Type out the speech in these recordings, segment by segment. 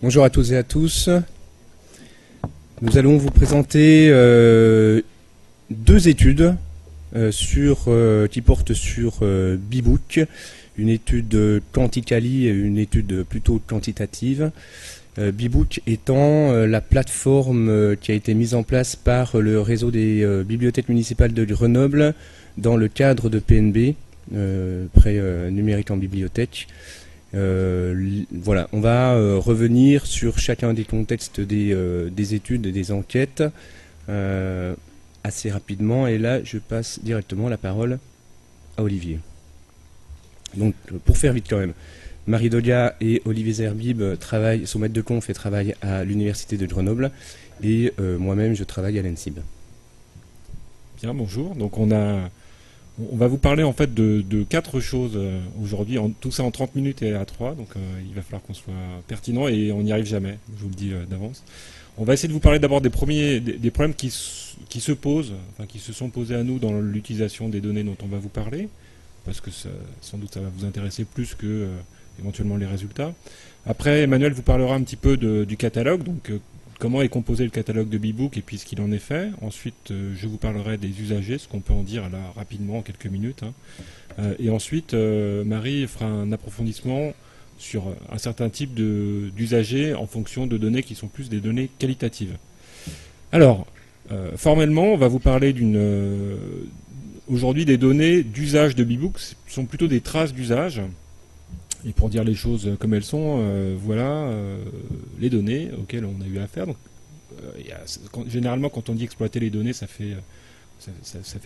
Bonjour à toutes et à tous. Nous allons vous présenter deux études qui portent sur Bbook, une étude quanticali et une étude plutôt quantitative. Bbook étant la plateforme qui a été mise en place par le réseau des bibliothèques municipales de Grenoble dans le cadre de PNB, prêt numérique en bibliothèque. Voilà, on va revenir sur chacun des contextes des études et des enquêtes assez rapidement. Et là, je passe directement la parole à Olivier. Donc, pour faire vite quand même, Marie Doga et Olivier Zerbib sont maîtres de conf et travaillent à l'Université de Grenoble. Et moi-même, je travaille à l'ENSIB. Bien, bonjour. Donc, on va vous parler en fait de quatre choses aujourd'hui, tout ça en 30 minutes et à 3, donc il va falloir qu'on soit pertinent et on n'y arrive jamais, je vous le dis d'avance. On va essayer de vous parler d'abord des problèmes qui se posent, enfin qui se sont posés à nous dans l'utilisation des données dont on va vous parler, parce que sans doute ça va vous intéresser plus que éventuellement les résultats. Après, Emmanuel vous parlera un petit peu du catalogue, donc comment est composé le catalogue de Bbook et puis ce qu'il en est fait. Ensuite, je vous parlerai des usagers, ce qu'on peut en dire là rapidement en quelques minutes. Et ensuite, Marie fera un approfondissement sur un certain type d'usagers en fonction de données qui sont plus des données qualitatives. Alors, formellement, on va vous parler aujourd'hui des données d'usage de Bbook. Ce sont plutôt des traces d'usage. Et pour dire les choses comme elles sont, voilà les données auxquelles on a eu affaire. Donc, généralement, quand on dit exploiter les données, ça fait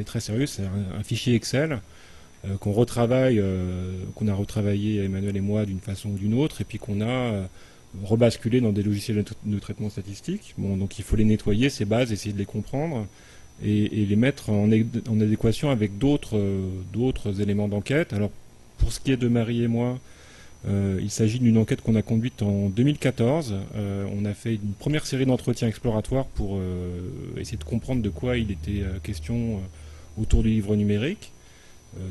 très sérieux. C'est un fichier Excel qu'on retravaille, qu'on a retravaillé Emmanuel et moi d'une façon ou d'une autre, et puis qu'on a rebasculé dans des logiciels de traitement statistique. Bon, donc il faut les nettoyer, ces bases, essayer de les comprendre et les mettre en adéquation avec d'autres éléments d'enquête. Alors, pour ce qui est de Marie et moi, il s'agit d'une enquête qu'on a conduite en 2014. On a fait une première série d'entretiens exploratoires pour essayer de comprendre de quoi il était question autour du livre numérique.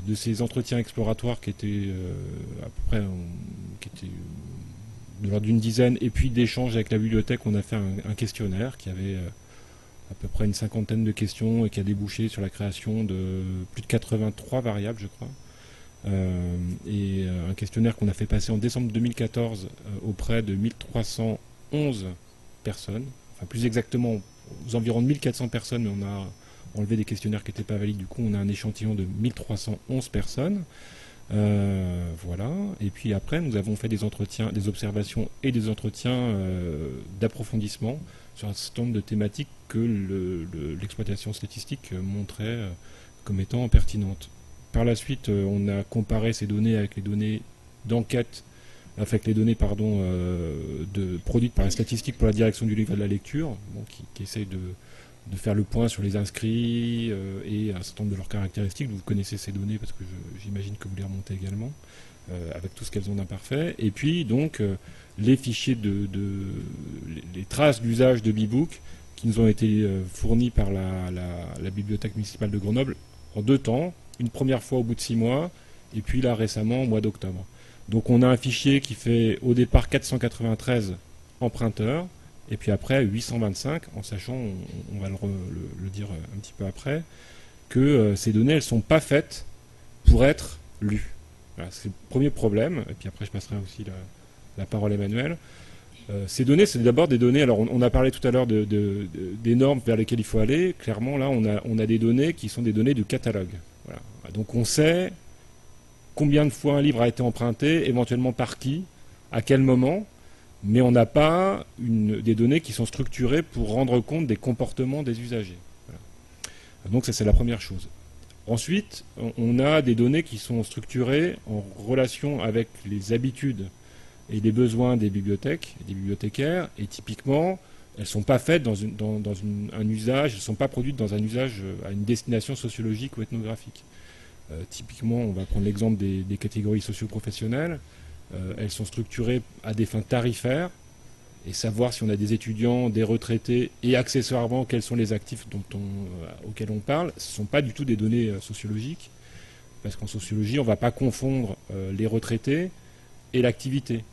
De ces entretiens exploratoires qui étaient à peu près de l'ordre d'une dizaine, et puis d'échanges avec la bibliothèque, on a fait un questionnaire qui avait à peu près une cinquantaine de questions et qui a débouché sur la création de plus de 83 variables, je crois. Et un questionnaire qu'on a fait passer en décembre 2014 auprès de 1311 personnes, enfin plus exactement aux environs de 1400 personnes, mais on a enlevé des questionnaires qui n'étaient pas valides, du coup on a un échantillon de 1311 personnes. Voilà. Et puis après, nous avons fait des entretiens, des observations et des entretiens d'approfondissement sur un certain nombre de thématiques que l'exploitation statistique montrait comme étant pertinentes. Par la suite, on a comparé ces données avec les données d'enquête, avec les données produites par la statistique pour la direction du livre et de la lecture, bon, qui essaye de faire le point sur les inscrits et un certain nombre de leurs caractéristiques. Vous connaissez ces données parce que j'imagine que vous les remontez également, avec tout ce qu'elles ont d'imparfait. Et puis donc les fichiers les traces d'usage de Bbook qui nous ont été fournis par la bibliothèque municipale de Grenoble en deux temps. Une première fois au bout de 6 mois, et puis là récemment au mois d'octobre. Donc on a un fichier qui fait au départ 493 emprunteurs, et puis après 825, en sachant, on va le dire un petit peu après, que ces données, elles ne sont pas faites pour être lues. Voilà, c'est le premier problème, et puis après je passerai aussi la parole à Emmanuel. Ces données, c'est d'abord des données, alors on a parlé tout à l'heure des normes vers lesquelles il faut aller. Clairement, là, on a des données qui sont des données de catalogue. Voilà. Donc on sait combien de fois un livre a été emprunté, éventuellement par qui, à quel moment, mais on n'a pas des données qui sont structurées pour rendre compte des comportements des usagers. Voilà. Donc ça, c'est la première chose. Ensuite, on a des données qui sont structurées en relation avec les habitudes et les besoins des bibliothèques, des bibliothécaires, et typiquement, elles ne sont pas faites dans un usage, elles ne sont pas produites dans un usage à une destination sociologique ou ethnographique. Typiquement, on va prendre l'exemple des catégories socio-professionnelles. Elles sont structurées à des fins tarifaires, et savoir si on a des étudiants, des retraités, et accessoirement quels sont les actifs auxquels on parle, ce ne sont pas du tout des données sociologiques, parce qu'en sociologie, on ne va pas confondre les retraités et l'activité,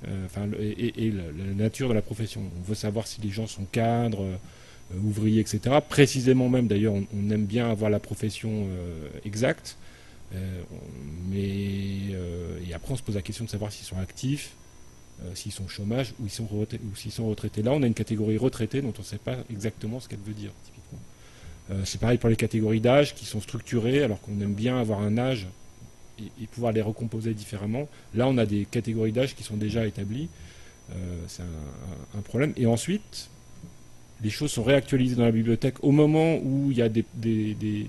et la nature de la profession. On veut savoir si les gens sont cadres, ouvriers, etc. Précisément même, d'ailleurs, on aime bien avoir la profession exacte, et après on se pose la question de savoir s'ils sont actifs, s'ils sont au chômage ou s'ils sont retraités. Là, on a une catégorie retraitée dont on ne sait pas exactement ce qu'elle veut dire, typiquement. C'est pareil pour les catégories d'âge qui sont structurées, alors qu'on aime bien avoir un âge et pouvoir les recomposer différemment. Là, on a des catégories d'âge qui sont déjà établies. C'est un problème. Et ensuite, les choses sont réactualisées dans la bibliothèque au moment où il y a des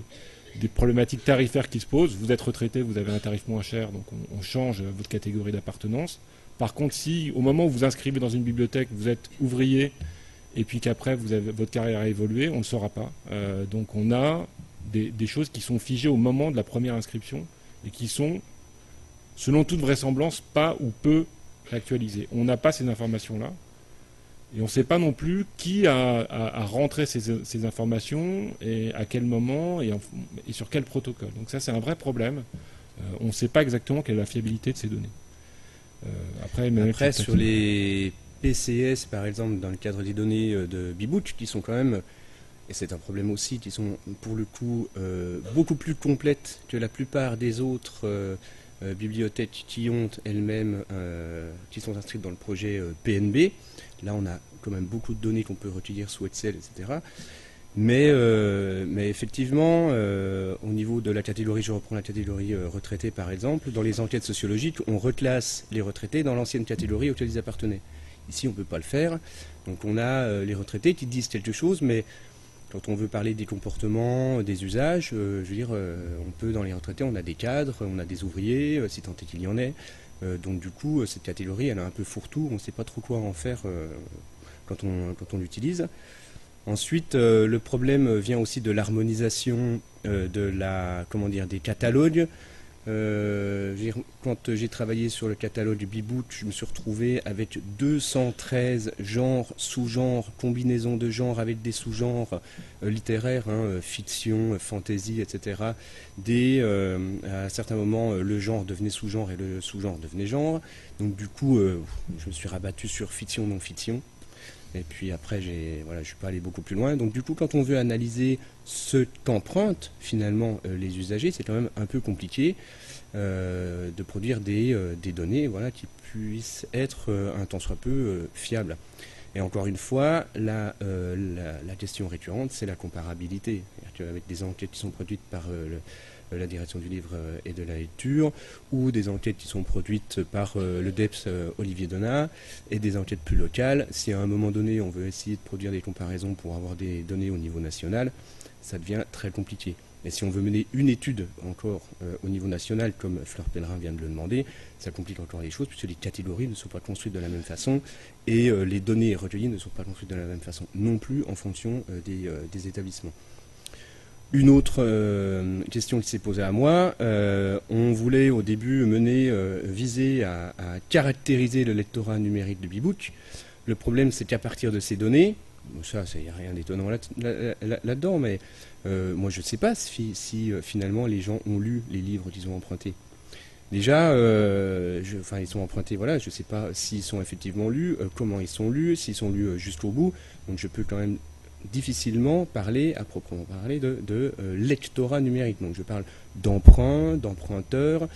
problématiques tarifaires qui se posent. Vous êtes retraité, vous avez un tarif moins cher, donc on change votre catégorie d'appartenance. Par contre, si au moment où vous inscrivez dans une bibliothèque, vous êtes ouvrier, et puis qu'après votre carrière a évolué, on ne le saura pas. Donc on a des choses qui sont figées au moment de la première inscription, et qui sont, selon toute vraisemblance, pas ou peu réactualisées. On n'a pas ces informations-là. Et on ne sait pas non plus qui a rentré ces informations et à quel moment et sur quel protocole. Donc ça, c'est un vrai problème. On ne sait pas exactement quelle est la fiabilité de ces données. Après sur les PCS, par exemple, dans le cadre des données de Bibook, qui sont quand même, et c'est un problème aussi, qui sont pour le coup beaucoup plus complètes que la plupart des autres bibliothèques qui ont elles-mêmes, qui sont inscrites dans le projet PNB. Là, on a quand même beaucoup de données qu'on peut recueillir sous Excel, etc. Mais effectivement, au niveau de la catégorie, je reprends la catégorie retraités par exemple, dans les enquêtes sociologiques, on reclasse les retraités dans l'ancienne catégorie auquel ils appartenaient. Ici, on ne peut pas le faire. Donc on a les retraités qui disent quelque chose, mais quand on veut parler des comportements, des usages, je veux dire, on peut, dans les retraités, on a des cadres, on a des ouvriers, si tant est qu'il y en ait. Donc du coup, cette catégorie, elle est un peu fourre-tout, on ne sait pas trop quoi en faire quand on l'utilise. Ensuite, le problème vient aussi de l'harmonisation des catalogues. Quand j'ai travaillé sur le catalogue Bibook, je me suis retrouvé avec 213 genres, sous-genres, combinaisons de genres avec des sous-genres littéraires, fiction, fantasy, etc. À certains moments, le genre devenait sous-genre et le sous-genre devenait genre. Donc du coup, je me suis rabattu sur fiction, non-fiction. Et puis après, je ne suis pas allé beaucoup plus loin. Donc du coup, quand on veut analyser ce qu'empruntent finalement les usagers, c'est quand même un peu compliqué de produire des données qui puissent être un tant soit peu fiables. Et encore une fois, la question récurrente, c'est la comparabilité. Avec des enquêtes qui sont produites par la direction du livre et de la lecture, ou des enquêtes qui sont produites par le DEPS Olivier Donat, et des enquêtes plus locales. Si à un moment donné on veut essayer de produire des comparaisons pour avoir des données au niveau national, ça devient très compliqué. Et si on veut mener une étude encore au niveau national, comme Fleur Pellerin vient de le demander, ça complique encore les choses, puisque les catégories ne sont pas construites de la même façon, et les données recueillies ne sont pas construites de la même façon non plus en fonction des établissements. Une autre question qui s'est posée à moi, on voulait au début viser à caractériser le lectorat numérique de Bibook. Le problème, c'est qu'à partir de ces données, ça, il n'y a rien d'étonnant là-dedans, mais moi je ne sais pas si finalement les gens ont lu les livres qu'ils ont empruntés. Déjà, ils sont empruntés, voilà, je ne sais pas s'ils sont effectivement lus, comment ils sont lus, s'ils sont lus jusqu'au bout, donc je peux quand même difficilement parler, à proprement parler, de lectorat numérique. Donc je parle d'emprunt, d'emprunteur,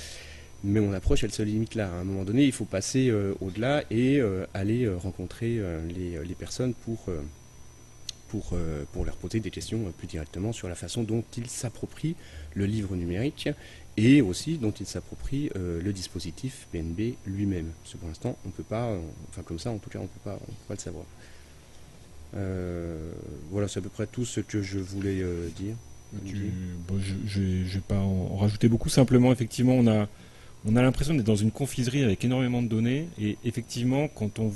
mais mon approche, elle se limite là. À un moment donné, il faut passer au-delà et aller rencontrer les personnes pour leur poser des questions plus directement sur la façon dont ils s'approprient le livre numérique et aussi dont ils s'approprient le dispositif PNB lui-même. Parce que pour l'instant, on ne peut pas, comme ça en tout cas, on ne peut pas le savoir. Voilà, c'est à peu près tout ce que je voulais dire. Je ne vais pas en rajouter beaucoup. Simplement, effectivement, on a l'impression d'être dans une confiserie avec énormément de données. Et effectivement, quand on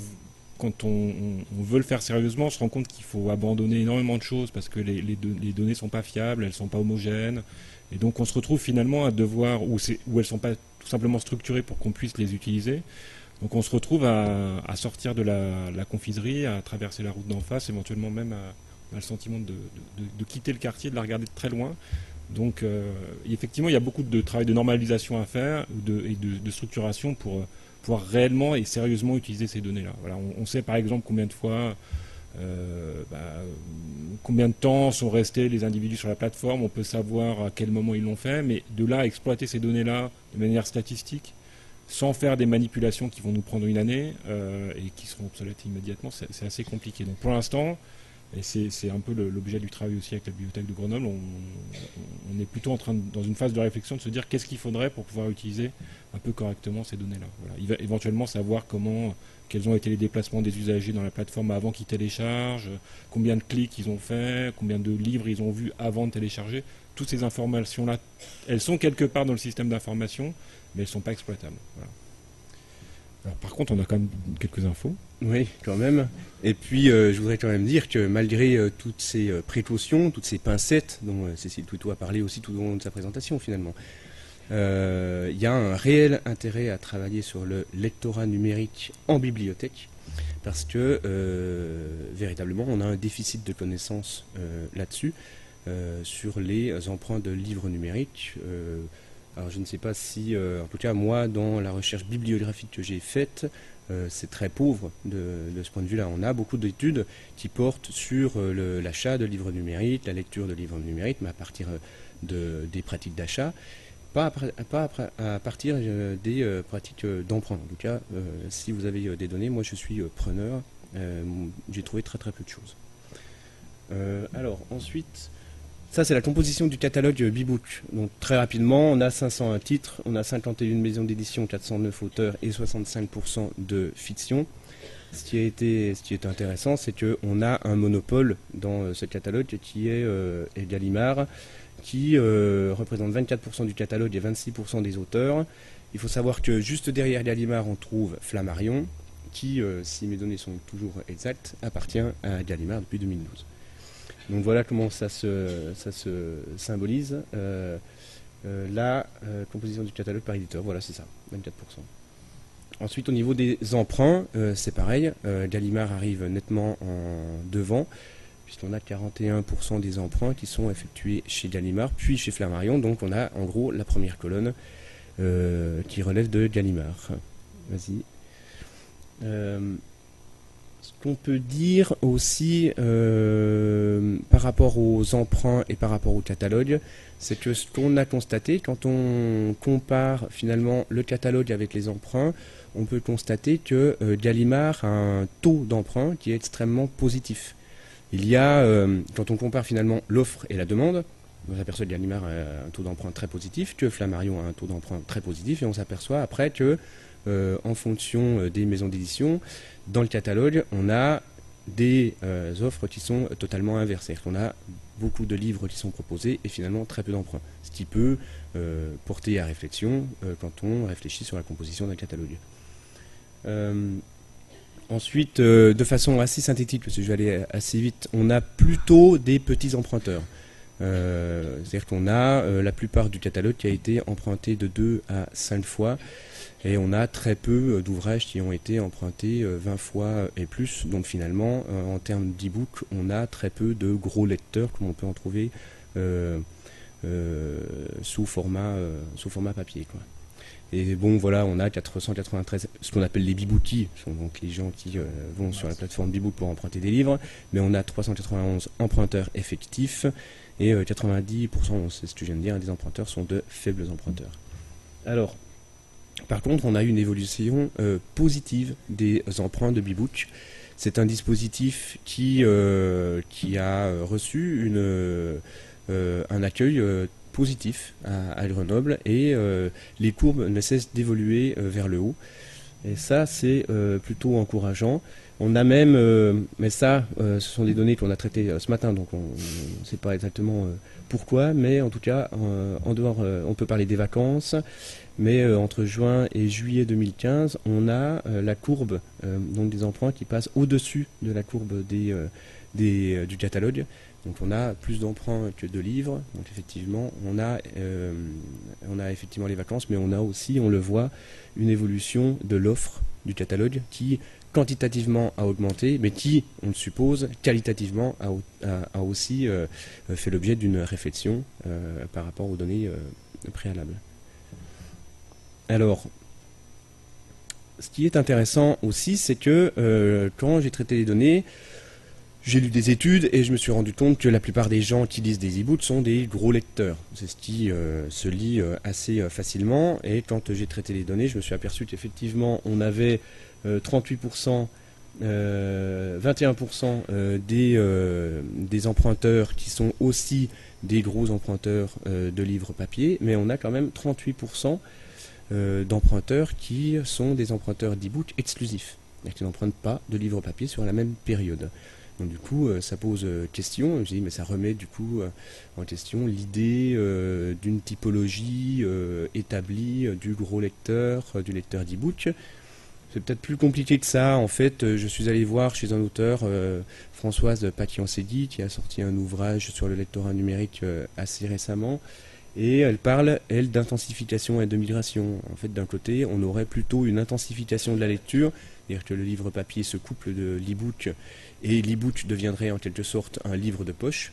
veut le faire sérieusement, on se rend compte qu'il faut abandonner énormément de choses parce que les données ne sont pas fiables, elles ne sont pas homogènes. Et donc, on se retrouve finalement à devoir, ou elles ne sont pas tout simplement structurées pour qu'on puisse les utiliser. Donc on se retrouve à sortir de la confiserie, à traverser la route d'en face, éventuellement même à le sentiment de quitter le quartier, de la regarder de très loin, Donc effectivement, il y a beaucoup de travail de normalisation à faire et de structuration pour pouvoir réellement et sérieusement utiliser ces données-là. Voilà, on sait par exemple combien de fois, combien de temps sont restés les individus sur la plateforme, on peut savoir à quel moment ils l'ont fait, mais de là à exploiter ces données-là de manière statistique, sans faire des manipulations qui vont nous prendre une année et qui seront obsolètes immédiatement, c'est assez compliqué. Donc pour l'instant, et c'est un peu l'objet du travail aussi avec la bibliothèque de Grenoble, on est plutôt dans une phase de réflexion de se dire qu'est-ce qu'il faudrait pour pouvoir utiliser un peu correctement ces données-là. Voilà. Il va éventuellement savoir quels ont été les déplacements des usagers dans la plateforme avant qu'ils téléchargent, combien de clics ils ont fait, combien de livres ils ont vus avant de télécharger. Toutes ces informations-là, elles sont quelque part dans le système d'information, mais elles ne sont pas exploitables. Voilà. Alors, par contre, on a quand même quelques infos. Oui, quand même. Et puis, je voudrais quand même dire que malgré toutes ces précautions, toutes ces pincettes dont Cécile Touitot a parlé aussi tout au long de sa présentation, finalement, il y a un réel intérêt à travailler sur le lectorat numérique en bibliothèque, parce que véritablement, on a un déficit de connaissances là-dessus, sur les emprunts de livres numériques. Alors je ne sais pas si, en tout cas moi, dans la recherche bibliographique que j'ai faite, c'est très pauvre de ce point de vue-là. On a beaucoup d'études qui portent sur l'achat de livres numériques, la lecture de livres numériques, mais à partir des pratiques d'achat, pas à partir des pratiques d'emprunt. En tout cas, si vous avez des données, moi je suis preneur. J'ai trouvé très peu de choses. Alors ensuite... Ça, c'est la composition du catalogue BeBook. Donc, très rapidement, on a 501 titres, on a 51 maisons d'édition, 409 auteurs et 65% de fiction. Ce qui est intéressant, c'est qu'on a un monopole dans ce catalogue qui est Gallimard, qui représente 24% du catalogue et 26% des auteurs. Il faut savoir que juste derrière Gallimard, on trouve Flammarion, qui, si mes données sont toujours exactes, appartient à Gallimard depuis 2012. Donc voilà comment ça se symbolise. La composition du catalogue par éditeur, voilà, c'est ça, 24%. Ensuite, au niveau des emprunts, c'est pareil. Gallimard arrive nettement en devant, puisqu'on a 41% des emprunts qui sont effectués chez Gallimard, puis chez Flammarion. Donc on a en gros la première colonne qui relève de Gallimard. Vas-y. Ce qu'on peut dire aussi par rapport aux emprunts et par rapport au catalogue, c'est que ce qu'on a constaté, quand on compare finalement le catalogue avec les emprunts, on peut constater que Gallimard a un taux d'emprunt qui est extrêmement positif. Il y a, quand on compare finalement l'offre et la demande, on s'aperçoit que Gallimard a un taux d'emprunt très positif, que Flammarion a un taux d'emprunt très positif, et on s'aperçoit après que en fonction des maisons d'édition, dans le catalogue, on a des offres qui sont totalement inversées. C'est-à-dire qu'on a beaucoup de livres qui sont proposés et finalement très peu d'emprunts. Ce qui peut porter à réflexion quand on réfléchit sur la composition d'un catalogue. Ensuite, de façon assez synthétique, parce que je vais aller assez vite, on a plutôt des petits emprunteurs. C'est-à-dire qu'on a la plupart du catalogue qui a été emprunté de 2 à 5 fois. Et on a très peu d'ouvrages qui ont été empruntés 20 fois et plus. Donc finalement, en termes d'e-book, on a très peu de gros lecteurs, comme on peut en trouver sous format papier, quoi. Et bon, voilà, on a 493, ce qu'on appelle les bibookies, ce sont donc les gens qui vont sur la plateforme BeBook pour emprunter des livres. Mais on a 391 emprunteurs effectifs et 90%, c'est ce que je viens de dire, des emprunteurs sont de faibles emprunteurs. Alors, par contre, on a eu une évolution positive des emprunts de BeBook. C'est un dispositif qui a reçu un accueil positif à Grenoble et les courbes ne cessent d'évoluer vers le haut. Et ça, c'est plutôt encourageant. On a même, mais ça, ce sont des données qu'on a traitées ce matin, donc on ne sait pas exactement pourquoi, mais en tout cas, en dehors, on peut parler des vacances. Mais entre juin et juillet 2015, on a la courbe donc des emprunts qui passe au-dessus de la courbe du catalogue. Donc on a plus d'emprunts que de livres. Donc effectivement, on a effectivement les vacances, mais on a aussi, on le voit, une évolution de l'offre du catalogue qui quantitativement a augmenté, mais qui, on le suppose, qualitativement a aussi fait l'objet d'une réflexion par rapport aux données préalables. Alors, ce qui est intéressant aussi, c'est que quand j'ai traité les données, j'ai lu des études et je me suis rendu compte que la plupart des gens qui lisent des e-books sont des gros lecteurs. C'est ce qui se lit assez facilement. Et quand j'ai traité les données, je me suis aperçu qu'effectivement, on avait 38%, 21% des emprunteurs qui sont aussi des gros emprunteurs de livres papier, mais on a quand même 38% d'emprunteurs qui sont des emprunteurs d'e-book exclusifs, c'est-à-dire qui n'empruntent pas de livres papier sur la même période. Donc du coup, ça pose question. Je me dis, mais ça remet du coup en question l'idée d'une typologie établie du gros lecteur, du lecteur d'e-book. C'est peut-être plus compliqué que ça. En fait, je suis allé voir chez un auteur, Françoise Paquiansegui, qui a sorti un ouvrage sur le lectorat numérique assez récemment. Et elle parle, elle, d'intensification et de migration. En fait, d'un côté, on aurait plutôt une intensification de la lecture, c'est-à-dire que le livre papier se couple de l'e-book, et l'e-book deviendrait en quelque sorte un livre de poche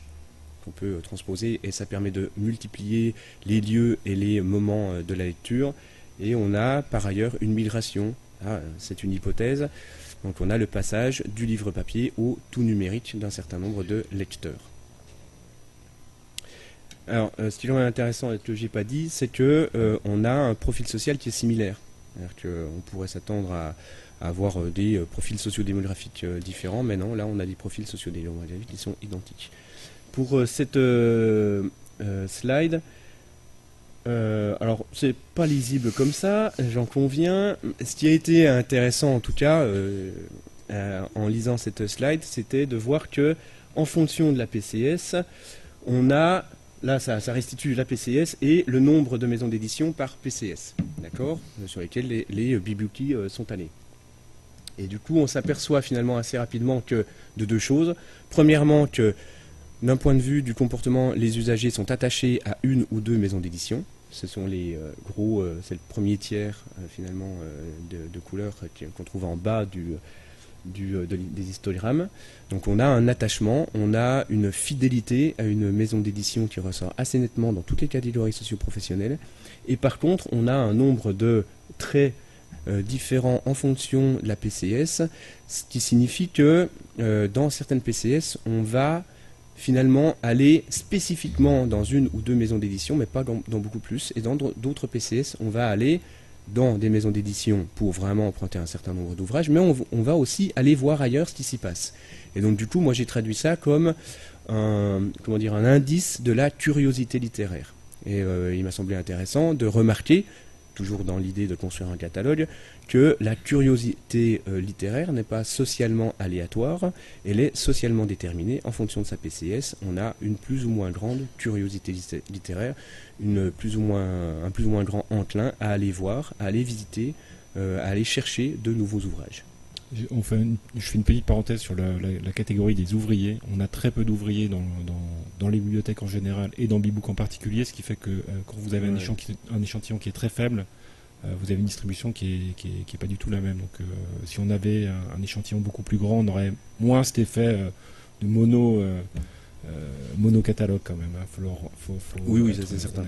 qu'on peut transposer, et ça permet de multiplier les lieux et les moments de la lecture. Et on a par ailleurs une migration, c'est une hypothèse, donc on a le passage du livre papier au tout numérique d'un certain nombre de lecteurs. Alors, ce qui est intéressant et que je n'ai pas dit, c'est que on a un profil social qui est similaire. C'est-à-dire qu'on pourrait s'attendre à avoir des profils sociodémographiques différents, mais non, là on a des profils sociodémographiques qui sont identiques. Pour cette slide, alors c'est pas lisible comme ça, j'en conviens. Ce qui a été intéressant en tout cas en lisant cette slide, c'était de voir que en fonction de la PCS, on a là, ça restitue la PCS et le nombre de maisons d'édition par PCS, d'accord, sur lesquelles les bibliothécaires sont allés. Et du coup, on s'aperçoit finalement assez rapidement que de deux choses. Premièrement, que d'un point de vue du comportement, les usagers sont attachés à une ou deux maisons d'édition. Ce sont les gros, c'est le premier tiers finalement de couleurs qu'on trouve en bas des histogrammes. Donc on a un attachement, on a une fidélité à une maison d'édition qui ressort assez nettement dans toutes les catégories socio-professionnelles. Et par contre, on a un nombre de traits différents en fonction de la PCS, ce qui signifie que dans certaines PCS, on va finalement aller spécifiquement dans une ou deux maisons d'édition, mais pas dans beaucoup plus. Et dans d'autres PCS, on va aller dans des maisons d'édition pour vraiment emprunter un certain nombre d'ouvrages, mais on va aussi aller voir ailleurs ce qui s'y passe. Et donc du coup, moi j'ai traduit ça comme un indice de la curiosité littéraire. Et il m'a semblé intéressant de remarquer, toujours dans l'idée de construire un catalogue, que la curiosité littéraire n'est pas socialement aléatoire, elle est socialement déterminée. En fonction de sa PCS, on a une plus ou moins grande curiosité littéraire, un plus ou moins grand enclin à aller voir, à aller visiter, à aller chercher de nouveaux ouvrages. Je fais une petite parenthèse sur la catégorie des ouvriers. On a très peu d'ouvriers dans les bibliothèques en général et dans Bebook en particulier, ce qui fait que quand vous avez un échantillon qui est très faible, vous avez une distribution qui est pas du tout la même. Donc si on avait un échantillon beaucoup plus grand, on aurait moins cet effet de monocatalogue quand même. Oui, ça c'est certain.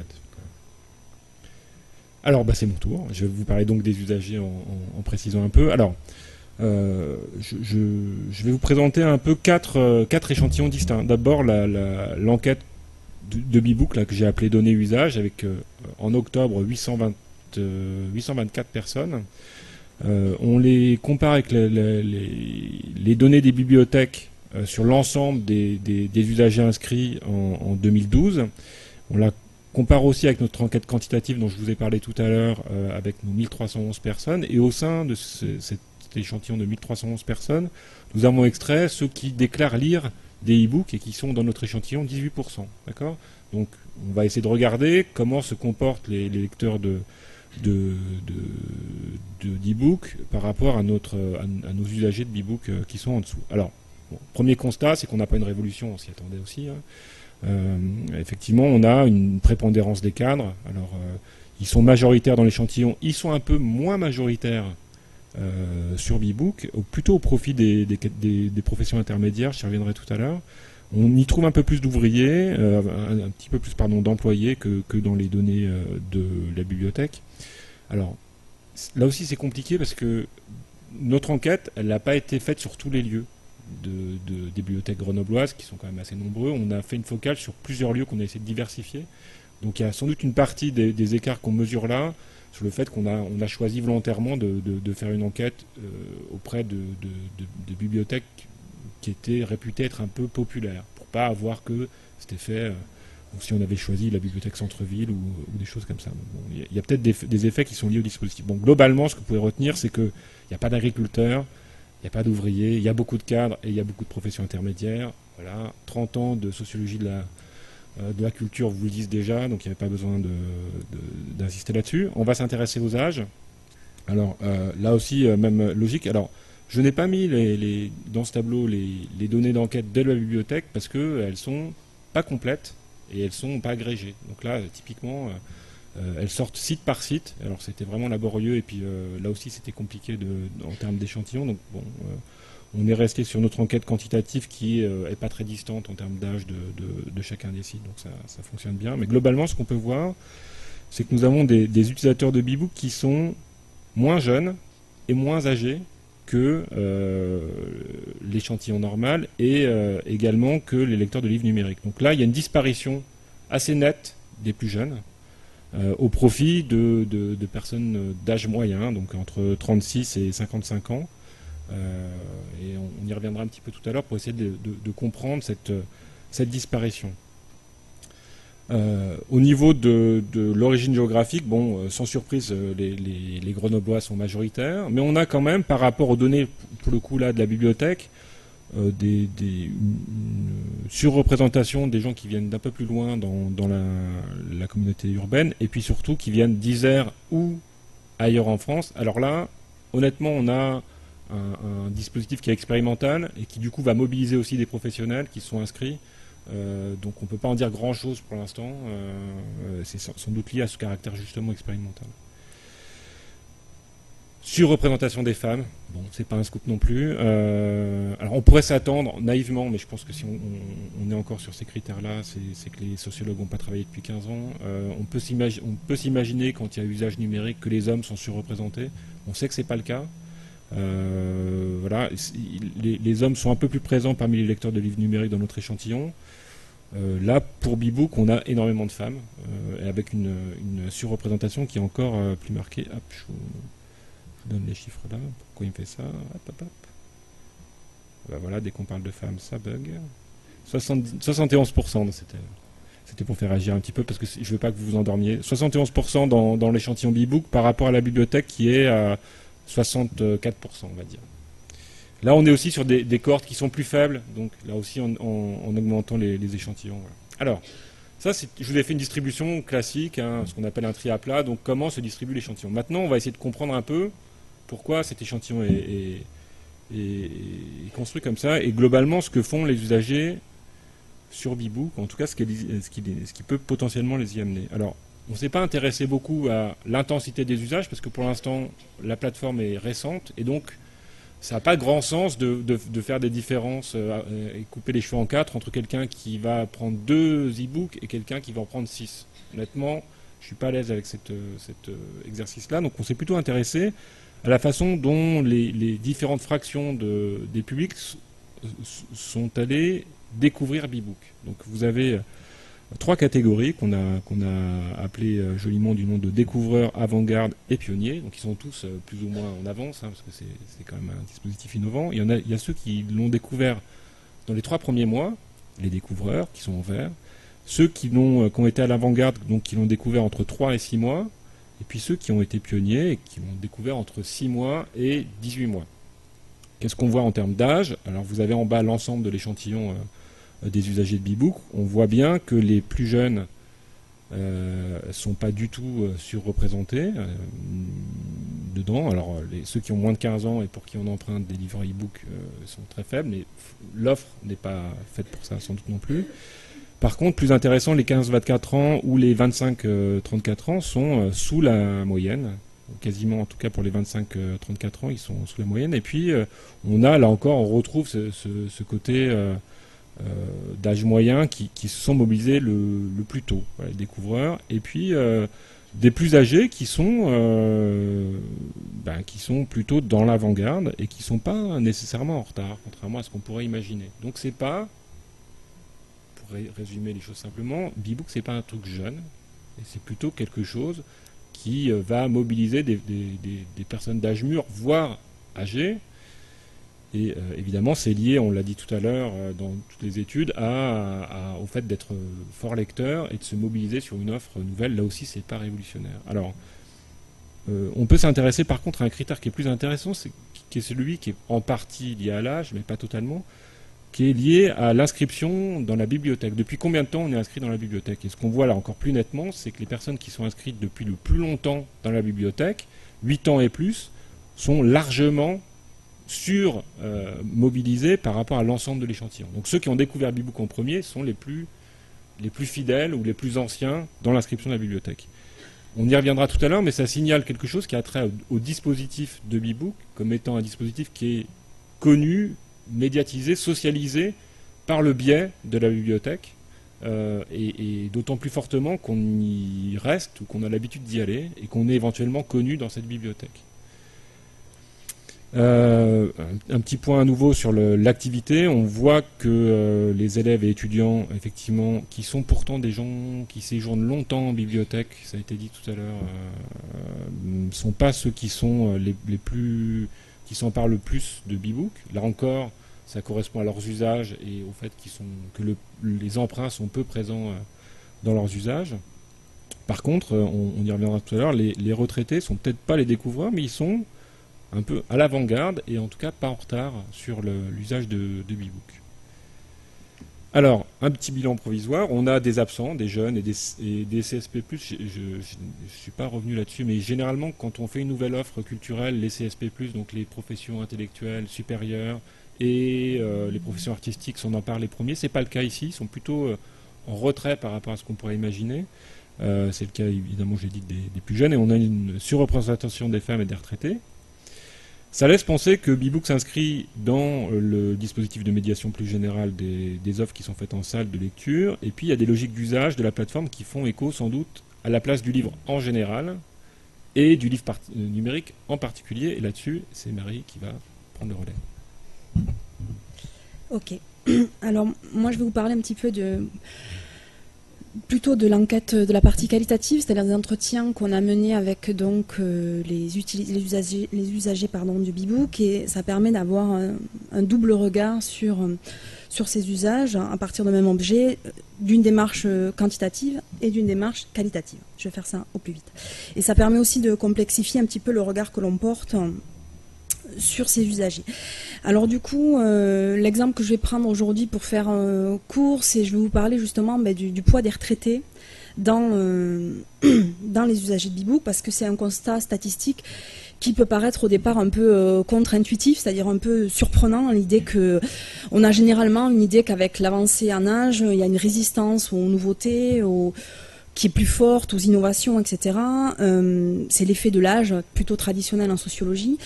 Alors c'est mon tour. Je vais vous parler donc des usagers en précisant un peu. Alors je vais vous présenter un peu quatre échantillons distincts. D'abord l'enquête de Bebook là, que j'ai appelée données usage avec en octobre 824 personnes. On les compare avec les données des bibliothèques sur l'ensemble des usagers inscrits en 2012. On la compare aussi avec notre enquête quantitative dont je vous ai parlé tout à l'heure avec nos 1311 personnes. Et au sein de cet échantillon de 1311 personnes, nous avons extrait ceux qui déclarent lire des e-books et qui sont dans notre échantillon 18%. D'accord ? Donc on va essayer de regarder comment se comportent les lecteurs d'e-book par rapport à nos usagers de Bebook qui sont en dessous. Alors, premier constat, c'est qu'on n'a pas une révolution, on s'y attendait aussi. Effectivement, on a une prépondérance des cadres. Alors, ils sont majoritaires dans l'échantillon, ils sont un peu moins majoritaires sur Bebook, plutôt au profit des professions intermédiaires, j'y reviendrai tout à l'heure. On y trouve un peu plus d'ouvriers, un petit peu plus d'employés que dans les données de la bibliothèque. Alors, là aussi c'est compliqué parce que notre enquête, elle n'a pas été faite sur tous les lieux des bibliothèques grenobloises, qui sont quand même assez nombreux. On a fait une focale sur plusieurs lieux qu'on a essayé de diversifier. Donc il y a sans doute une partie des écarts qu'on mesure là, sur le fait qu'on a choisi volontairement de faire une enquête auprès de bibliothèques qui étaient réputées être un peu populaires, pour pas avoir que cet effet, si on avait choisi la bibliothèque centre-ville ou des choses comme ça. Il y a peut-être des effets qui sont liés au dispositif. Bon, globalement, ce que vous pouvez retenir, c'est qu'il n'y a pas d'agriculteurs, il n'y a pas d'ouvriers, il y a beaucoup de cadres et il y a beaucoup de professions intermédiaires. Voilà, 30 ans de sociologie de la culture vous le disent déjà, donc il n'y avait pas besoin d'insister là-dessus. On va s'intéresser aux âges. Alors là aussi, même logique. Alors, je n'ai pas mis dans ce tableau les données d'enquête de la bibliothèque parce qu'elles ne sont pas complètes et elles ne sont pas agrégées. Donc là, typiquement, elles sortent site par site. Alors c'était vraiment laborieux et puis là aussi c'était compliqué en termes d'échantillons. Donc bon, on est resté sur notre enquête quantitative qui est pas très distante en termes d'âge de chacun des sites. Donc ça fonctionne bien. Mais globalement, ce qu'on peut voir, c'est que nous avons des utilisateurs de Bebook qui sont moins jeunes et moins âgés que l'échantillon normal et également que les lecteurs de livres numériques. Donc là, il y a une disparition assez nette des plus jeunes au profit de personnes d'âge moyen, donc entre 36 et 55 ans. Et on y reviendra un petit peu tout à l'heure pour essayer de comprendre cette disparition. Au niveau de l'origine géographique, bon, sans surprise, les Grenoblois sont majoritaires, mais on a quand même, par rapport aux données, pour le coup là, de la bibliothèque, une surreprésentation des gens qui viennent d'un peu plus loin dans la communauté urbaine, et puis surtout qui viennent d'Isère ou ailleurs en France. Alors là, honnêtement, on a un dispositif qui est expérimental et qui du coup va mobiliser aussi des professionnels qui sont inscrits. Donc on ne peut pas en dire grand chose pour l'instant, c'est sans doute lié à ce caractère justement expérimental. Surreprésentation des femmes, bon, c'est pas un scoop non plus. Alors on pourrait s'attendre naïvement, mais je pense que si on est encore sur ces critères-là, c'est que les sociologues n'ont pas travaillé depuis 15 ans. On peut s'imaginer quand il y a usage numérique que les hommes sont surreprésentés. On sait que c'est pas le cas. Voilà, les hommes sont un peu plus présents parmi les lecteurs de livres numériques dans notre échantillon. Là, pour Bebook, on a énormément de femmes, et avec une surreprésentation qui est encore plus marquée. Hop, je vous donne les chiffres là. Pourquoi il me fait ça? Hop. Ben voilà, dès qu'on parle de femmes, ça bug. 71%, c'était pour faire agir un petit peu, parce que je ne veux pas que vous vous endormiez. 71% dans l'échantillon Bebook par rapport à la bibliothèque qui est à 64%, on va dire. Là, on est aussi sur des cohortes qui sont plus faibles, donc là aussi en augmentant les échantillons. Voilà. Alors, ça, je vous ai fait une distribution classique, hein, ce qu'on appelle un tri à plat, donc comment se distribue l'échantillon. Maintenant, on va essayer de comprendre un peu pourquoi cet échantillon est construit comme ça, et globalement, ce que font les usagers sur Bebook, en tout cas, ce qui peut potentiellement les y amener. Alors, on ne s'est pas intéressé beaucoup à l'intensité des usages, parce que pour l'instant, la plateforme est récente, et donc, ça n'a pas grand sens de faire des différences et couper les cheveux en quatre entre quelqu'un qui va prendre 2 e-books et quelqu'un qui va en prendre 6. Honnêtement, je ne suis pas à l'aise avec cet exercice-là. Donc on s'est plutôt intéressé à la façon dont les différentes fractions des publics sont allés découvrir Bebook. Donc vous avez 3 catégories qu'on a appelées joliment du nom de découvreurs, avant-garde et pionniers. Donc ils sont tous plus ou moins en avance, hein, parce que c'est quand même un dispositif innovant. Il y a ceux qui l'ont découvert dans les 3 premiers mois, les découvreurs qui sont en vert. Ceux qui ont été à l'avant-garde, donc qui l'ont découvert entre 3 et 6 mois. Et puis ceux qui ont été pionniers et qui l'ont découvert entre 6 mois et 18 mois. Qu'est-ce qu'on voit en termes d'âge? Alors vous avez en bas l'ensemble de l'échantillon des usagers de Bebook. On voit bien que les plus jeunes sont pas du tout surreprésentés dedans. Alors ceux qui ont moins de 15 ans et pour qui on emprunte des livres e-book sont très faibles, mais l'offre n'est pas faite pour ça sans doute non plus. Par contre, plus intéressant, les 15-24 ans ou les 25-34 ans sont sous la moyenne quasiment, en tout cas pour les 25-34 ans, ils sont sous la moyenne. Et puis, on a, là encore, on retrouve ce côté d'âge moyen qui se sont mobilisés le plus tôt, voilà, les découvreurs. Et puis, des plus âgés qui sont plutôt dans l'avant-garde et qui ne sont pas nécessairement en retard, contrairement à ce qu'on pourrait imaginer. Donc, c'est pas, pour résumer les choses simplement, Bebook, c'est pas un truc jeune, et c'est plutôt quelque chose qui va mobiliser des personnes d'âge mûr, voire âgées. Et évidemment, c'est lié, on l'a dit tout à l'heure, dans toutes les études, au fait d'être fort lecteur et de se mobiliser sur une offre nouvelle. Là aussi, c'est pas révolutionnaire. Alors, on peut s'intéresser par contre à un critère qui est plus intéressant, qui est celui qui est en partie lié à l'âge, mais pas totalement, qui est lié à l'inscription dans la bibliothèque. Depuis combien de temps on est inscrit dans la bibliothèque? Et ce qu'on voit là encore plus nettement, c'est que les personnes qui sont inscrites depuis le plus longtemps dans la bibliothèque, 8 ans et plus, sont largement mobilisés par rapport à l'ensemble de l'échantillon. Donc ceux qui ont découvert Bebook en premier sont les plus fidèles ou les plus anciens dans l'inscription de la bibliothèque. On y reviendra tout à l'heure, mais ça signale quelque chose qui a trait au dispositif de Bebook comme étant un dispositif qui est connu, médiatisé, socialisé par le biais de la bibliothèque, et d'autant plus fortement qu'on y reste ou qu'on a l'habitude d'y aller et qu'on est éventuellement connu dans cette bibliothèque. Un petit point à nouveau sur l'activité. On voit que les élèves et étudiants, effectivement, qui sont pourtant des gens qui séjournent longtemps en bibliothèque, ça a été dit tout à l'heure, ne sont pas ceux qui sont qui s'emparent le plus de Bebook. Là encore, ça correspond à leurs usages et au fait que les emprunts sont peu présents dans leurs usages. Par contre, on y reviendra tout à l'heure, les retraités sont peut-être pas les découvreurs, mais ils sont un peu à l'avant-garde et en tout cas pas en retard sur l'usage de Bebook. Alors, un petit bilan provisoire. On a des absents, des jeunes et des CSP+. Je ne suis pas revenu là-dessus, mais généralement, quand on fait une nouvelle offre culturelle, les CSP+, donc les professions intellectuelles supérieures et les professions artistiques s'en emparent les premiers. Ce n'est pas le cas ici. Ils sont plutôt en retrait par rapport à ce qu'on pourrait imaginer. C'est le cas, évidemment, j'ai dit, des plus jeunes. Et on a une surreprésentation des femmes et des retraités. Ça laisse penser que Bebook s'inscrit dans le dispositif de médiation plus général des offres qui sont faites en salle de lecture. Et puis, il y a des logiques d'usage de la plateforme qui font écho, sans doute, à la place du livre en général et du livre numérique en particulier. Et là-dessus, c'est Marie qui va prendre le relais. Ok. Alors, moi, je vais vous parler un petit peu plutôt de l'enquête de la partie qualitative, c'est-à-dire des entretiens qu'on a menés avec donc les usagers du Bebook, et ça permet d'avoir un double regard sur ces usages à partir d'un même objet, d'une démarche quantitative et d'une démarche qualitative. Je vais faire ça au plus vite. Et ça permet aussi de complexifier un petit peu le regard que l'on porte sur ces usagers. Alors du coup, l'exemple que je vais prendre aujourd'hui pour faire court, c'est je vais vous parler justement du poids des retraités dans les usagers de Bebook, parce que c'est un constat statistique qui peut paraître au départ un peu contre-intuitif, c'est-à-dire un peu surprenant, l'idée que on a généralement une idée qu'avec l'avancée en âge, il y a une résistance aux nouveautés, qui est plus forte, aux innovations, etc. C'est l'effet de l'âge, plutôt traditionnel en sociologie,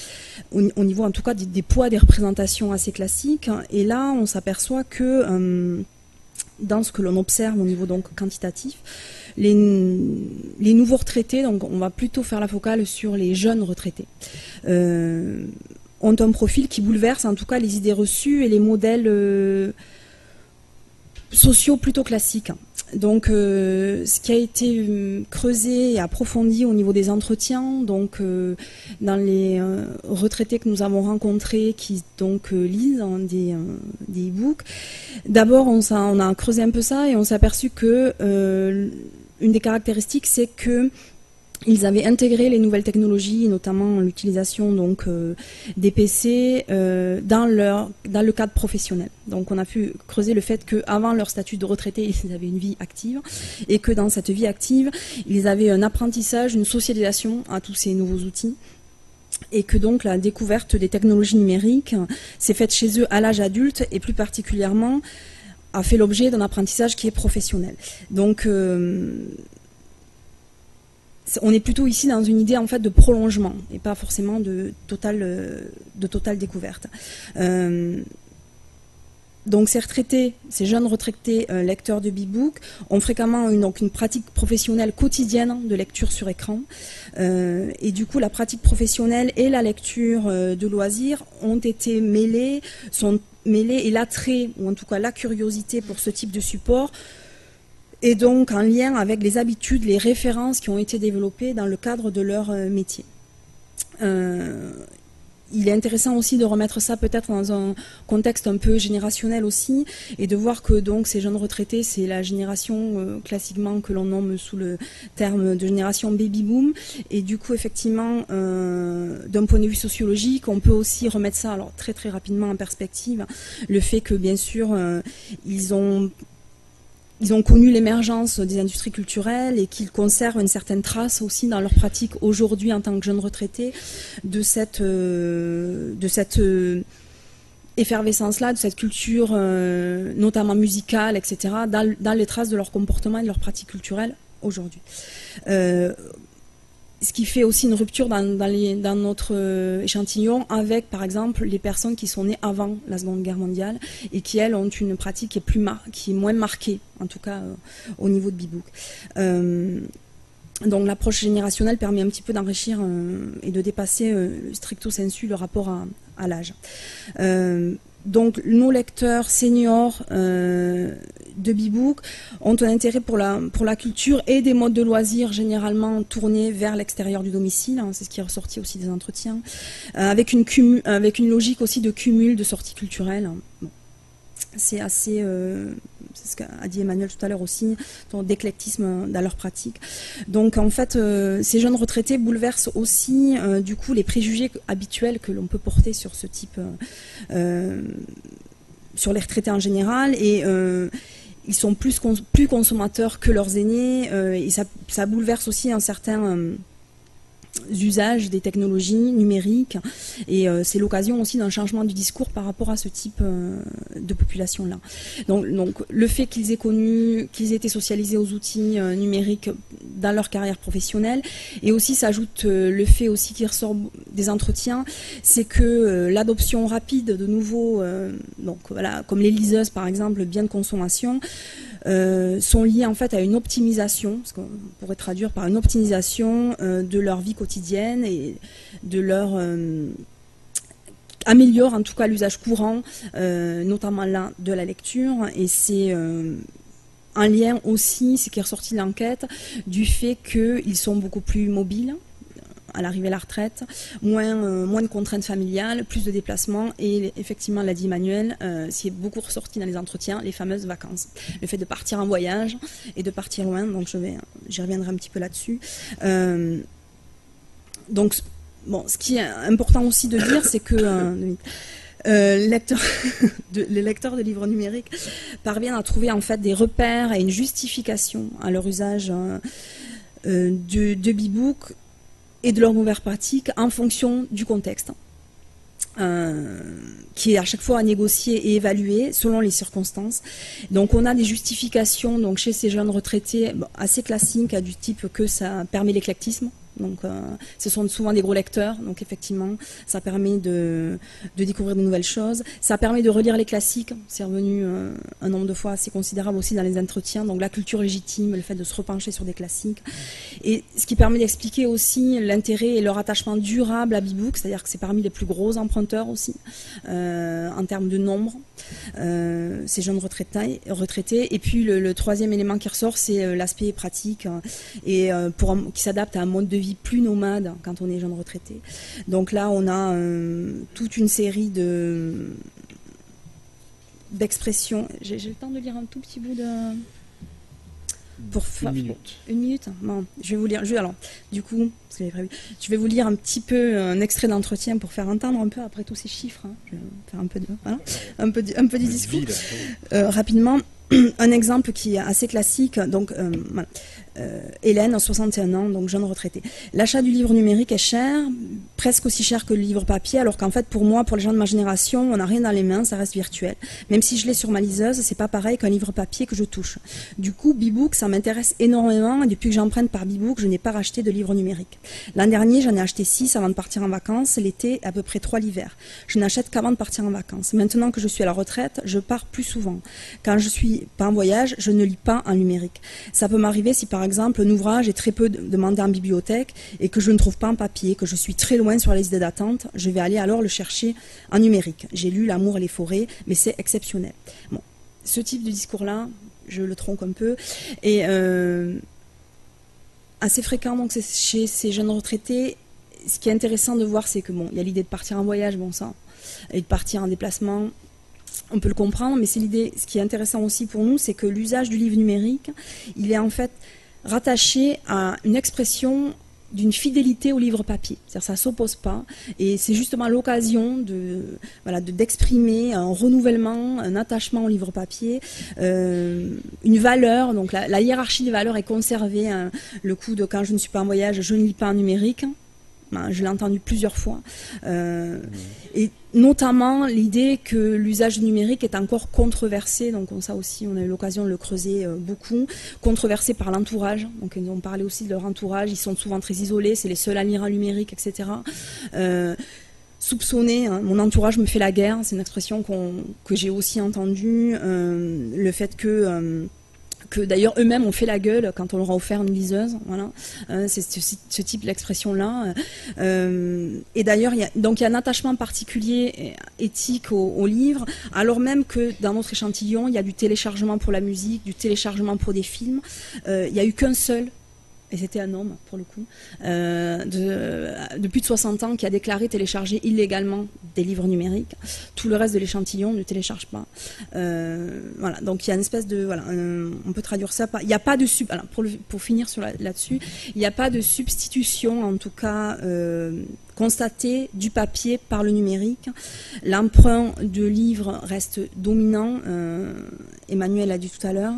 au niveau en tout cas des poids des représentations assez classiques. Et là, on s'aperçoit que dans ce que l'on observe au niveau donc quantitatif, les nouveaux retraités, donc on va plutôt faire la focale sur les jeunes retraités, ont un profil qui bouleverse en tout cas les idées reçues et les modèles sociaux plutôt classiques. Donc, ce qui a été creusé et approfondi au niveau des entretiens, donc dans les retraités que nous avons rencontrés qui donc lisent des e-books, d'abord on a creusé un peu ça et on s'est aperçu que une des caractéristiques, c'est que ils avaient intégré les nouvelles technologies, notamment l'utilisation donc des PC dans le cadre professionnel. Donc on a pu creuser le fait qu'avant leur statut de retraité, ils avaient une vie active et que dans cette vie active, ils avaient un apprentissage, une socialisation à tous ces nouveaux outils. Et que donc la découverte des technologies numériques s'est faite chez eux à l'âge adulte et plus particulièrement a fait l'objet d'un apprentissage qui est professionnel. Donc on est plutôt ici dans une idée en fait de prolongement et pas forcément de totale découverte. Donc ces jeunes retraités lecteurs de Bebook ont fréquemment une pratique professionnelle quotidienne de lecture sur écran. Et du coup, la pratique professionnelle et la lecture de loisirs ont été mêlées, et l'attrait, ou en tout cas la curiosité pour ce type de support, et donc en lien avec les habitudes, les références qui ont été développées dans le cadre de leur métier. Il est intéressant aussi de remettre ça peut-être dans un contexte un peu générationnel aussi, et de voir que donc ces jeunes retraités, c'est la génération classiquement que l'on nomme sous le terme de génération baby boom, et du coup effectivement d'un point de vue sociologique, on peut aussi remettre ça alors très très rapidement en perspective, le fait que bien sûr ils ont connu l'émergence des industries culturelles et qu'ils conservent une certaine trace aussi dans leur pratique aujourd'hui en tant que jeunes retraités de cette effervescence-là, de cette culture notamment musicale, etc., dans les traces de leur comportement et de leur pratique culturelle aujourd'hui. Ce qui fait aussi une rupture dans notre échantillon avec, par exemple, les personnes qui sont nées avant la Seconde Guerre mondiale et qui, elles, ont une pratique qui est moins marquée, en tout cas au niveau de Bebook. Donc l'approche générationnelle permet un petit peu d'enrichir et de dépasser stricto sensu le rapport à l'âge. Donc nos lecteurs seniors de Bebook ont un intérêt pour la culture et des modes de loisirs généralement tournés vers l'extérieur du domicile, hein, c'est ce qui est ressorti aussi des entretiens, avec une logique aussi de cumul de sorties culturelles. Bon. C'est assez, c'est ce qu'a dit Emmanuel tout à l'heure aussi, d'éclectisme dans leur pratique. Donc en fait, ces jeunes retraités bouleversent aussi du coup les préjugés habituels que l'on peut porter sur ce type, sur les retraités en général, et ils sont plus consommateurs que leurs aînés, et ça bouleverse aussi un certain usages des technologies numériques, et c'est l'occasion aussi d'un changement du discours par rapport à ce type de population-là. Donc le fait qu'ils aient été socialisés aux outils numériques dans leur carrière professionnelle, et aussi s'ajoute le fait aussi qui ressort des entretiens, c'est que l'adoption rapide de nouveaux, donc voilà, comme les liseuses par exemple, biens de consommation, sont liés en fait à une optimisation, ce qu'on pourrait traduire par une optimisation de leur vie quotidienne et de leur améliore en tout cas l'usage courant, notamment là de la lecture, et c'est un lien aussi, ce qui est ressorti de l'enquête, du fait qu'ils sont beaucoup plus mobiles à l'arrivée à la retraite, moins de contraintes familiales, plus de déplacements, et effectivement, l'a dit Emmanuel, ce qui est beaucoup ressorti dans les entretiens, les fameuses vacances. Le fait de partir en voyage et de partir loin, donc j'y reviendrai un petit peu là-dessus. Donc, bon, ce qui est important aussi de dire, c'est que les lecteurs de livres numériques parviennent à trouver en fait des repères et une justification à leur usage de Bebook et de leur nouvelle pratique en fonction du contexte, qui est à chaque fois à négocier et évaluer selon les circonstances. Donc on a des justifications donc, chez ces jeunes retraités assez classiques, du type que ça permet l'éclectisme. Donc, ce sont souvent des gros lecteurs, donc effectivement, ça permet de découvrir de nouvelles choses. Ça permet de relire les classiques, c'est revenu un nombre de fois assez considérable aussi dans les entretiens. Donc, la culture légitime, le fait de se repencher sur des classiques. Et ce qui permet d'expliquer aussi l'intérêt et leur attachement durable à Bebook, c'est-à-dire que c'est parmi les plus gros emprunteurs aussi, en termes de nombre, ces jeunes retraités. Et puis, le troisième élément qui ressort, c'est l'aspect pratique et qui s'adapte à un mode de vie plus nomade quand on est jeune retraité. Donc là, on a toute une série d'expressions. J'ai le temps de lire un tout petit bout de... Une minute. Une minute. Bon, je vais vous lire. Alors, du coup, parce que j'avais prévu, je vais vous lire un petit peu un extrait d'entretien pour faire entendre un peu après tous ces chiffres. Hein. Je vais faire un peu du discours rapidement. un exemple qui est assez classique, donc voilà. Hélène, 61 ans, donc jeune retraitée. L'achat du livre numérique est cher, presque aussi cher que le livre papier, alors qu'en fait pour moi, pour les gens de ma génération, on n'a rien dans les mains, ça reste virtuel. Même si je l'ai sur ma liseuse, c'est pas pareil qu'un livre papier que je touche. Du coup, Bebook, ça m'intéresse énormément, et depuis que j'emprunte par Bebook, je n'ai pas racheté de livre numérique. L'an dernier, j'en ai acheté 6 avant de partir en vacances, l'été, à peu près 3 l'hiver. Je n'achète qu'avant de partir en vacances. Maintenant que je suis à la retraite, je pars plus souvent. Quand je suis pas en voyage, je ne lis pas en numérique. Ça peut m'arriver si par exemple un ouvrage est très peu demandé en bibliothèque et que je ne trouve pas en papier, que je suis très loin sur la liste d'attente, je vais aller alors le chercher en numérique. J'ai lu L'amour et les forêts, mais c'est exceptionnel. Bon, ce type de discours-là, je le tronque un peu, et assez fréquent donc chez ces jeunes retraités. Ce qui est intéressant de voir, c'est que bon, il y a l'idée de partir en voyage, bon sang, et de partir en déplacement. On peut le comprendre, mais c'est l'idée. Ce qui est intéressant aussi pour nous, c'est que l'usage du livre numérique, il est en fait rattaché à une expression d'une fidélité au livre papier. C'est-à-dire ça ne s'oppose pas, et c'est justement l'occasion d'exprimer un renouvellement, un attachement au livre papier, une valeur. Donc la hiérarchie des valeurs est conservée. Hein, le coup de quand je ne suis pas en voyage, je ne lis pas en numérique. Je l'ai entendu plusieurs fois. Et notamment l'idée que l'usage numérique est encore controversé, donc ça aussi on a eu l'occasion de le creuser beaucoup, controversé par l'entourage, donc ils ont parlé aussi de leur entourage, ils sont souvent très isolés, c'est les seuls à lire en numérique, etc. Soupçonné, hein, mon entourage me fait la guerre, c'est une expression que j'ai aussi entendue, le fait que d'ailleurs eux-mêmes ont fait la gueule quand on leur a offert une liseuse, voilà. C'est ce type d'expression-là. Et d'ailleurs, il y a un attachement particulier éthique au livre, alors même que dans notre échantillon, il y a du téléchargement pour la musique, du téléchargement pour des films. Il n'y a eu qu'un seul, et c'était un homme pour le coup, de plus de 60 ans qui a déclaré télécharger illégalement des livres numériques. Tout le reste de l'échantillon ne télécharge pas. Voilà, donc il y a une espèce de... Voilà, on peut traduire ça par... Il n'y a pas de... Alors, pour finir là-dessus, il n'y a pas de substitution, en tout cas... constaté du papier par le numérique. L'emprunt de livres reste dominant. Emmanuel l'a dit tout à l'heure.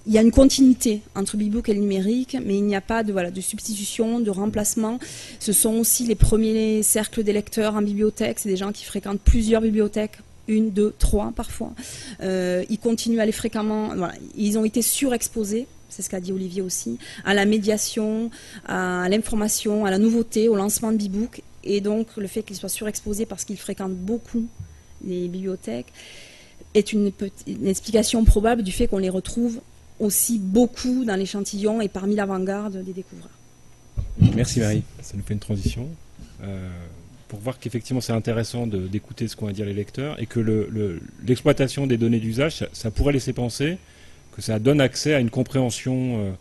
Il y a une continuité entre Bebook et le numérique, mais il n'y a pas de substitution, de remplacement. Ce sont aussi les premiers cercles des lecteurs en bibliothèque. C'est des gens qui fréquentent plusieurs bibliothèques, 1, 2, 3 parfois. Ils continuent à aller fréquemment. Voilà. Ils ont été surexposés, c'est ce qu'a dit Olivier aussi, à la médiation, à l'information, à la nouveauté, au lancement de Bebook. Et donc le fait qu'ils soient surexposés parce qu'ils fréquentent beaucoup les bibliothèques est une explication probable du fait qu'on les retrouve aussi beaucoup dans l'échantillon et parmi l'avant-garde des découvreurs. Merci Marie. Ça nous fait une transition pour voir qu'effectivement c'est intéressant d'écouter ce qu'ont à dire les lecteurs et que l'exploitation des données d'usage, ça pourrait laisser penser que ça donne accès à une compréhension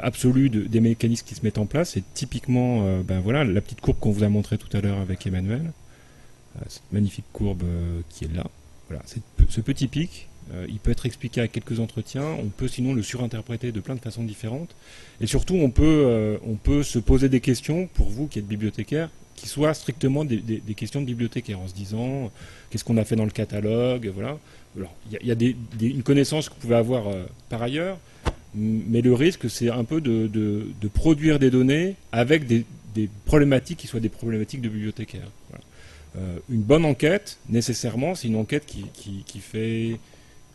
absolue des mécanismes qui se mettent en place. Et typiquement, voilà, la petite courbe qu'on vous a montrée tout à l'heure avec Emmanuel, cette magnifique courbe qui est là. Voilà, ce petit pic. Il peut être expliqué à quelques entretiens, on peut sinon le surinterpréter de plein de façons différentes. Et surtout, on peut se poser des questions, pour vous qui êtes bibliothécaire, qui soient strictement des questions de bibliothécaire, en se disant qu'est-ce qu'on a fait dans le catalogue, voilà. Alors, il y a une connaissance que vous pouvez avoir par ailleurs, mais le risque, c'est un peu de produire des données avec des problématiques qui soient des problématiques de bibliothécaire. Voilà. Une bonne enquête, nécessairement, c'est une enquête qui fait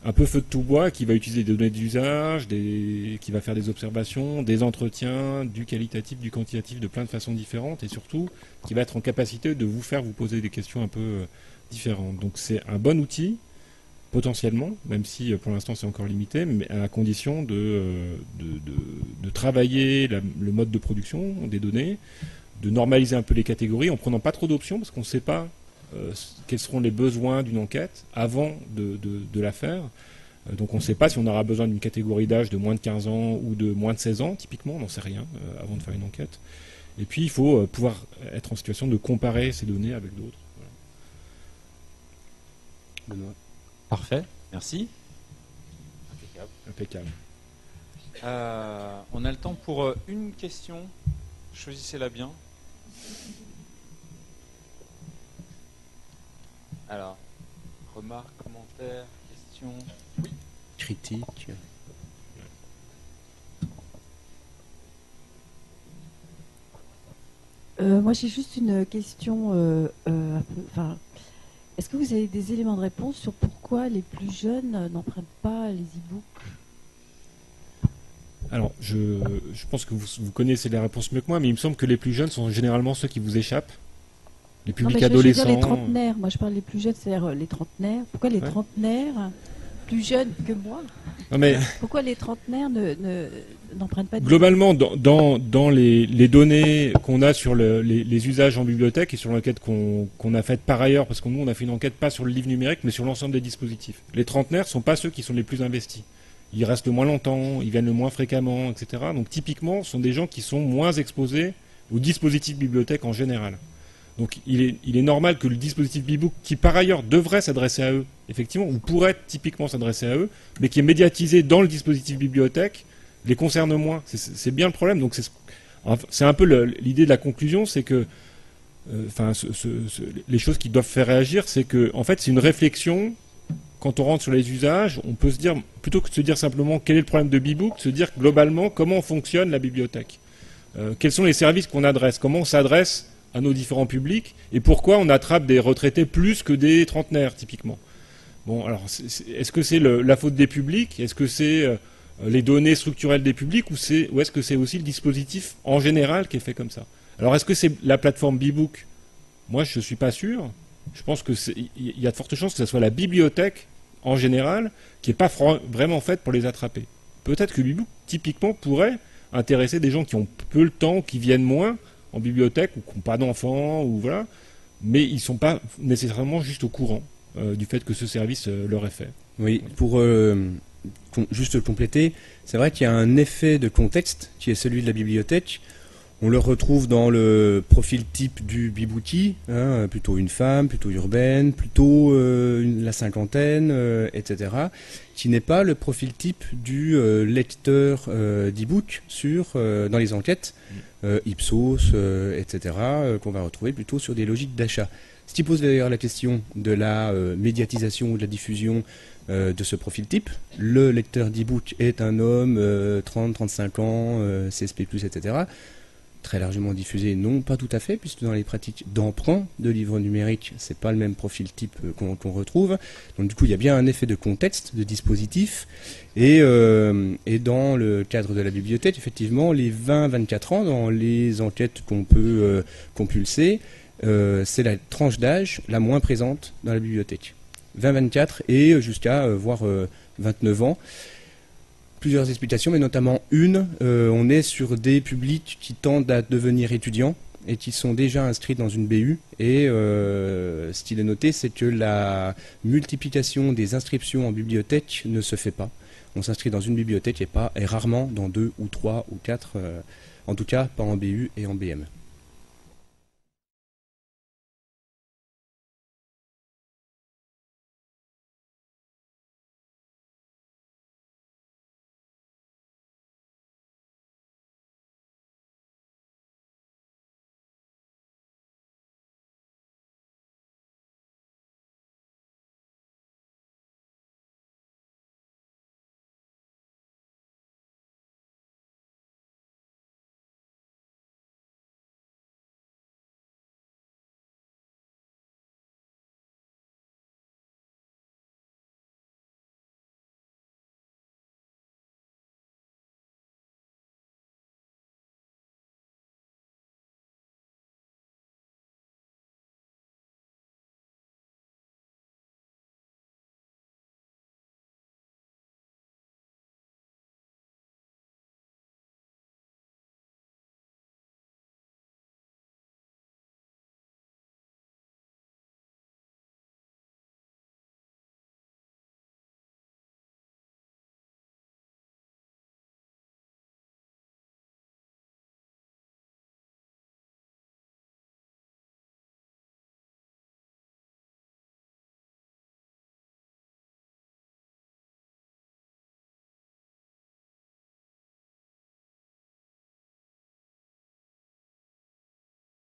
un peu feu de tout bois, qui va utiliser des données d'usage, qui va faire des observations, des entretiens, du qualitatif, du quantitatif, de plein de façons différentes, et surtout qui va être en capacité de vous faire vous poser des questions un peu différentes. Donc c'est un bon outil, potentiellement, même si pour l'instant c'est encore limité, mais à la condition de travailler le mode de production des données, de normaliser un peu les catégories en prenant pas trop d'options, parce qu'on ne sait pas quels seront les besoins d'une enquête avant de la faire. Donc on ne sait pas si on aura besoin d'une catégorie d'âge de moins de 15 ans ou de moins de 16 ans, typiquement, on n'en sait rien avant de faire une enquête. Et puis il faut pouvoir être en situation de comparer ces données avec d'autres. Voilà. Parfait, merci. Impeccable. On a le temps pour une question. Choisissez-la bien. Alors, remarques, commentaires, questions. question. Critique. Moi, j'ai juste une question. Est-ce que vous avez des éléments de réponse sur pourquoi les plus jeunes n'empruntent pas les e-books? Alors, je pense que vous connaissez les réponses mieux que moi, mais il me semble que les plus jeunes sont généralement ceux qui vous échappent. Les Non, publics mais je veux adolescents. dire les trentenaires. Moi, je parle des plus jeunes, c'est-à-dire les trentenaires. Pourquoi les Ouais. trentenaires, plus jeunes que moi, Non, mais pourquoi les trentenaires n'empruntent pas de globalement, dans les données qu'on a sur les usages en bibliothèque et sur l'enquête qu'on a faite par ailleurs, parce que nous, on a fait une enquête pas sur le livre numérique, mais sur l'ensemble des dispositifs. Les trentenaires sont pas ceux qui sont les plus investis. Ils restent le moins longtemps, ils viennent le moins fréquemment, etc. Donc typiquement, ce sont des gens qui sont moins exposés aux dispositifs bibliothèque en général. Donc il est normal que le dispositif Bebook, qui par ailleurs devrait s'adresser à eux, effectivement, ou pourrait typiquement s'adresser à eux, mais qui est médiatisé dans le dispositif bibliothèque, les concerne moins. C'est bien le problème. Donc c'est un peu l'idée de la conclusion, c'est que les choses qui doivent faire réagir, c'est que en fait c'est une réflexion. Quand on rentre sur les usages, on peut se dire, plutôt que de se dire simplement quel est le problème de Bebook, se dire globalement comment fonctionne la bibliothèque. Quels sont les services qu'on adresse, comment on s'adresse à nos différents publics, et pourquoi on attrape des retraités plus que des trentenaires, typiquement. Bon, alors, est-ce que c'est la faute des publics? Est-ce que c'est les données structurelles des publics, ou est-ce que c'est aussi le dispositif en général qui est fait comme ça? Alors, est-ce que c'est la plateforme Bebook? Moi, je ne suis pas sûr. Je pense qu'il y a de fortes chances que ce soit la bibliothèque, en général, qui n'est pas vraiment faite pour les attraper. Peut-être que Bebook, typiquement, pourrait intéresser des gens qui ont peu le temps, qui viennent moins en bibliothèque, ou qui n'ont pas d'enfants, ou voilà, mais ils ne sont pas nécessairement juste au courant du fait que ce service leur est fait. Oui, pour juste compléter, c'est vrai qu'il y a un effet de contexte qui est celui de la bibliothèque. On le retrouve dans le profil type du bibouti, hein, plutôt une femme, plutôt urbaine, plutôt la cinquantaine, etc., qui n'est pas le profil type du lecteur d'e-book dans les enquêtes, Ipsos, etc., qu'on va retrouver plutôt sur des logiques d'achat. Ce qui pose d'ailleurs la question de la médiatisation ou de la diffusion de ce profil type. Le lecteur d'e-book est un homme, 30-35 ans, CSP+, etc., très largement diffusé, non, pas tout à fait, puisque dans les pratiques d'emprunt de livres numériques, c'est pas le même profil type qu'on retrouve. Donc du coup, il y a bien un effet de contexte, de dispositif, et dans le cadre de la bibliothèque, effectivement, les 20-24 ans, dans les enquêtes qu'on peut compulser, c'est la tranche d'âge la moins présente dans la bibliothèque. 20-24 et jusqu'à voire 29 ans. Plusieurs explications, mais notamment une, on est sur des publics qui tendent à devenir étudiants et qui sont déjà inscrits dans une BU. Et ce qu'il est noté, c'est que la multiplication des inscriptions en bibliothèque ne se fait pas. On s'inscrit dans une bibliothèque et rarement dans 2 ou 3 ou 4, en tout cas pas en BU et en BM.